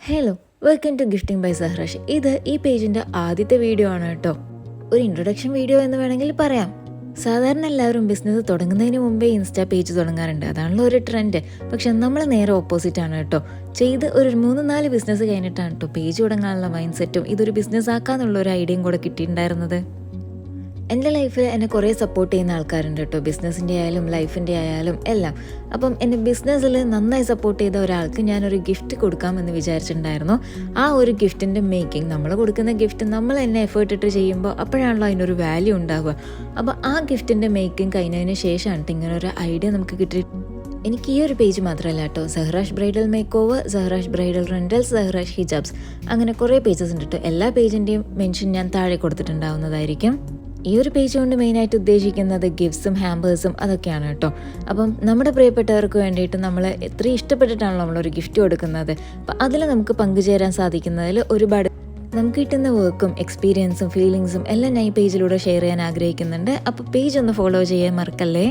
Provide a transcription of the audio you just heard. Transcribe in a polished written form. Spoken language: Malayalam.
Hello, welcome to gifting by Sahrash. ഈ പേജിൻ്റെ ആദ്യത്തെ വീഡിയോ ആണ് കേട്ടോ. ഒരു ഇൻട്രൊഡക്ഷൻ വീഡിയോ എന്ന് വേണമെങ്കിൽ പറയാം. സാധാരണ എല്ലാവരും ബിസിനസ് തുടങ്ങുന്നതിന് മുമ്പേ ഇൻസ്റ്റാ പേജ് തുടങ്ങാറുണ്ട്. അതാണല്ലോ ഒരു ട്രെൻഡ്. പക്ഷെ നമ്മൾ നേരെ ഓപ്പോസിറ്റ് ആണ് കേട്ടോ. ഒരു 3-4 ബിസിനസ് കഴിഞ്ഞിട്ടാണ് കേട്ടോ പേജ് തുടങ്ങാനുള്ള മൈൻഡ് സെറ്റും ഇതൊരു ബിസിനസ് ആക്കാന്നുള്ള ഒരു ഐഡിയയും കൂടെ കിട്ടിയിട്ടുണ്ടായിരുന്നത്. എൻ്റെ ലൈഫിൽ എന്നെ കുറേ സപ്പോർട്ട് ചെയ്യുന്ന ആൾക്കാരുണ്ട് കേട്ടോ, ബിസിനസ്സിൻ്റെ ആയാലും ലൈഫിൻ്റെ ആയാലും എല്ലാം. അപ്പം എന്നെ ബിസിനസ്സിൽ നന്നായി സപ്പോർട്ട് ചെയ്ത ഒരാൾക്ക് ഞാനൊരു ഗിഫ്റ്റ് കൊടുക്കാമെന്ന് വിചാരിച്ചിട്ടുണ്ടായിരുന്നു. ആ ഒരു ഗിഫ്റ്റിൻ്റെ മേക്കിംഗ്, നമ്മൾ കൊടുക്കുന്ന ഗിഫ്റ്റ് നമ്മൾ എന്നെ എഫേർട്ട് ഇട്ട് ചെയ്യുമ്പോൾ അപ്പോഴാണല്ലോ അതിനൊരു വാല്യൂ ഉണ്ടാവുക. അപ്പോൾ ആ ഗിഫ്റ്റിൻ്റെ മേക്കിംഗ് കഴിഞ്ഞതിന് ശേഷമാണ് ഇങ്ങനെ ഒരു ഐഡിയ നമുക്ക് കിട്ടി. എനിക്ക് ഈ ഒരു പേജ് മാത്രമല്ല കേട്ടോ, Sahrash bridal makeover, Sahrash bridal rentals, Sahrash hijabs, അങ്ങനെ കുറേ പേജസ് ഉണ്ട് കേട്ടോ. എല്ലാ പേജിൻ്റെയും മെൻഷൻ ഞാൻ താഴെ കൊടുത്തിട്ടുണ്ടാവുന്നതായിരിക്കും. ഈ ഒരു പേജ് കൊണ്ട് മെയിനായിട്ട് ഉദ്ദേശിക്കുന്നത് ഗിഫ്റ്റ്സും ഹാമ്പേഴ്സും അതൊക്കെയാണ് കേട്ടോ. അപ്പം നമ്മുടെ പ്രിയപ്പെട്ടവർക്ക് വേണ്ടിയിട്ട് നമ്മൾ എത്ര ഇഷ്ടപ്പെട്ടിട്ടാണല്ലോ നമ്മളൊരു ഗിഫ്റ്റ് കൊടുക്കുന്നത്. അപ്പം അതിൽ നമുക്ക് പങ്കുചേരാൻ സാധിക്കുന്നതിൽ ഒരുപാട് നമുക്ക് കിട്ടുന്ന വർക്കും എക്സ്പീരിയൻസും ഫീലിങ്സും എല്ലാം ഞാൻ ഈ പേജിലൂടെ ഷെയർ ചെയ്യാൻ ആഗ്രഹിക്കുന്നുണ്ട്. അപ്പോൾ പേജ് ഒന്ന് ഫോളോ ചെയ്യാൻ മറക്കല്ലേ.